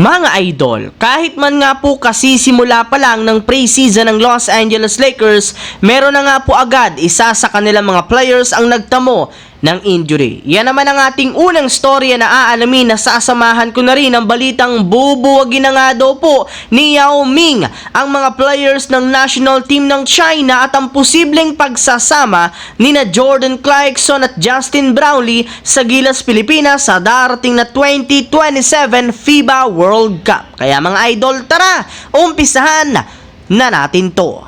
Mga idol, kahit man nga po kasi simula pa lang ng pre-season ng Los Angeles Lakers, meron na nga po agad isa sa kanilang mga players ang nagtamo ng injury. Yan naman ang ating unang storya na aalamin na sasamahan ko na rin ang balitang bubuwagin na nga daw po ni Yao Ming ang mga players ng national team ng China at ang posibleng pagsasama ni na Jordan Clarkson at Justin Brownlee sa Gilas, Pilipinas sa darating na 2027 FIBA World Cup. Kaya mga idol, tara, umpisahan na natin to.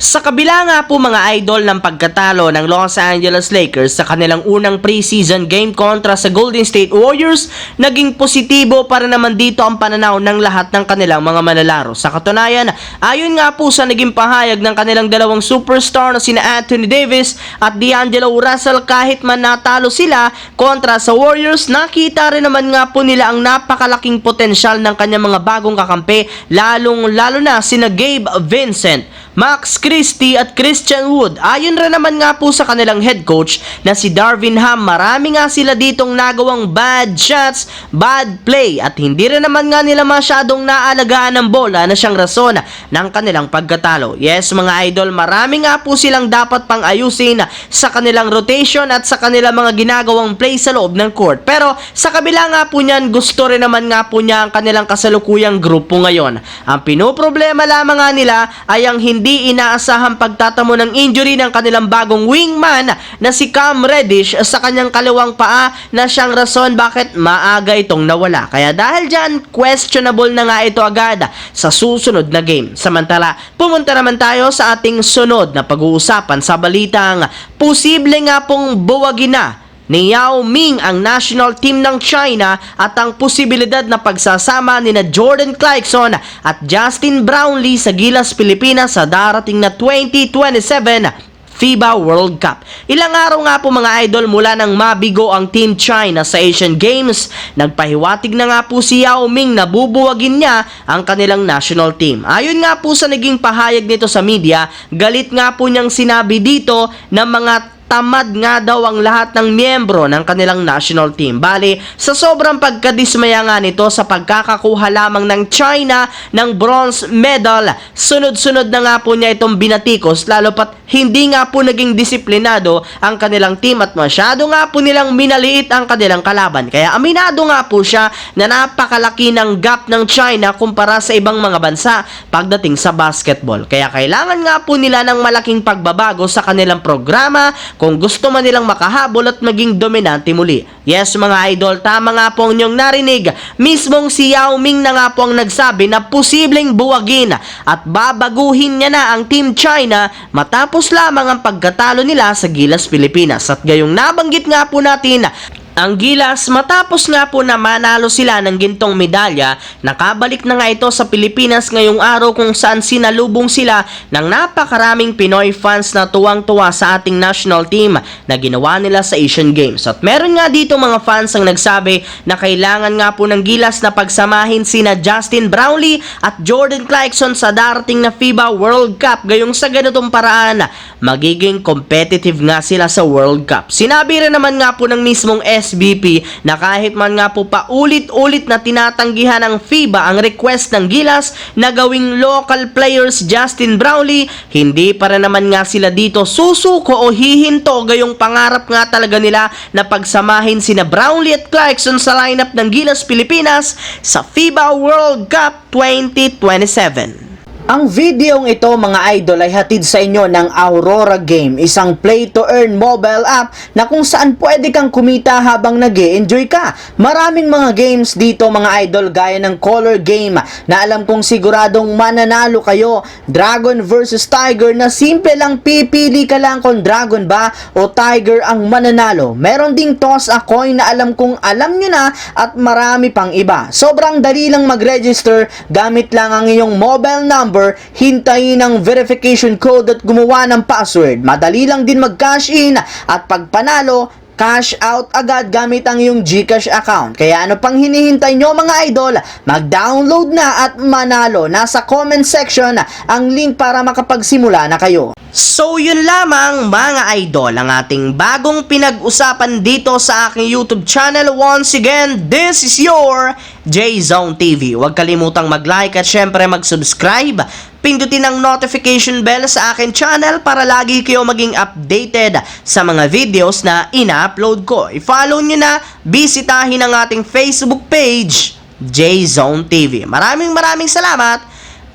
Sa kabila nga po mga idol ng pagkatalo ng Los Angeles Lakers sa kanilang unang preseason game kontra sa Golden State Warriors, naging positibo para naman dito ang pananaw ng lahat ng kanilang mga manlalaro. Sa katunayan, ayon nga po sa naging pahayag ng kanilang dalawang superstar na sina Anthony Davis at D'Angelo Russell, kahit man natalo sila kontra sa Warriors, nakita rin naman nga po nila ang napakalaking potensyal ng kanyang mga bagong kakampi, lalo na sina Gabe Vincent, Max Christie at Christian Wood. Ayon rin naman nga po sa kanilang head coach na si Darvin Ham, marami nga sila ditong nagawang bad shots, bad play at hindi rin naman nga nila masyadong naalagaan ng bola na siyang rason ng kanilang pagkatalo. Yes mga idol, marami nga po silang dapat pang ayusin sa kanilang rotation at sa kanilang mga ginagawang play sa loob ng court. Pero sa kabila nga po niyan, gusto rin naman nga po niya ang kanilang kasalukuyang grupo ngayon. Ang pinoproblema lamang nga nila ay ang hindi inaasahang pagtatamo ng injury ng kanilang bagong wingman na si Cam Reddish sa kanyang kaliwang paa na siyang rason bakit maaga itong nawala. Kaya dahil dyan, questionable na nga ito agad sa susunod na game. Samantala, pumunta naman tayo sa ating sunod na pag-uusapan sa balitang posible nga pong buwagin na ni Yao Ming ang national team ng China at ang posibilidad na pagsasama ni na Jordan Clarkson at Justin Brownlee sa Gilas, Pilipinas sa darating na 2027 FIBA World Cup. Ilang araw nga po mga idol mula nang mabigo ang Team China sa Asian Games, nagpahiwatig na nga po si Yao Ming na bubuwagin niya ang kanilang national team. Ayon nga po sa naging pahayag nito sa media, galit nga po niyang sinabi dito na mga tamad nga daw ang lahat ng miyembro ng kanilang national team. Bali, sa sobrang pagkadismaya nga nito sa pagkakakuha lamang ng China ng bronze medal, sunod-sunod na nga po niya itong binatikos, lalo pat hindi nga po naging disiplinado ang kanilang team at masyado nga po nilang minaliit ang kanilang kalaban. Kaya aminado nga po siya na napakalaki ng gap ng China kumpara sa ibang mga bansa pagdating sa basketball. Kaya kailangan nga po nila ng malaking pagbabago sa kanilang programa kung gusto man nilang makahabol at maging dominante muli. Yes mga idol, tama nga po ang inyong narinig. Mismong si Yao Ming na nga po ang nagsabi na posibleng buwagin at babaguhin niya na ang Team China matapos lamang ang pagkatalo nila sa Gilas, Pilipinas. At gayong nabanggit nga po natin, ang Gilas, matapos nga po na manalo sila ng gintong medalya, nakabalik na nga ito sa Pilipinas ngayong araw kung saan sinalubong sila ng napakaraming Pinoy fans na tuwang-tuwa sa ating national team na ginawa nila sa Asian Games. At meron nga dito mga fans ang nagsabi na kailangan nga po ng Gilas na pagsamahin sina Justin Brownlee at Jordan Clarkson sa darating na FIBA World Cup. Gayong sa ganitong paraan, magiging competitive nga sila sa World Cup. Sinabi rin naman nga po ng mismong SBP na kahit man nga po paulit-ulit na tinatanggihan ng FIBA ang request ng Gilas na gawing local players Justin Brownlee, hindi para naman nga sila dito susuko o hihinto, gayong pangarap nga talaga nila na pagsamahin sina Brownlee at Clarkson sa lineup ng Gilas, Pilipinas sa FIBA World Cup 2027. Ang videong ito mga idol ay hatid sa inyo ng Aurora Game, isang play-to-earn mobile app na kung saan pwede kang kumita habang nag-e-enjoy ka. Maraming mga games dito mga idol gaya ng Color Game na alam kong siguradong mananalo kayo, Dragon versus Tiger na simple lang pipili ka lang kung Dragon ba o Tiger ang mananalo. Meron ding Toss a Coin na alam kong alam nyo na at marami pang iba. Sobrang dali lang mag-register, gamit lang ang iyong mobile number, hintayin ang verification code at gumawa ng password. Madali lang din mag-cash in at pag panalo, maka-cash out agad gamit ang iyong GCash account. Kaya ano pang hinihintay nyo mga idol? Mag-download na at manalo. Nasa comment section ang link para makapagsimula na kayo. So yun lamang mga idol ang ating bagong pinag-usapan dito sa aking YouTube channel. Once again, this is your J-Zone TV. Huwag kalimutang mag-like at syempre mag-subscribe. Pindutin ang notification bell sa akin channel para lagi kayo maging updated sa mga videos na ina-upload ko. I-follow nyo na, bisitahin ang ating Facebook page, J-Zone TV. Maraming salamat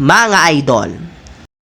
mga idol.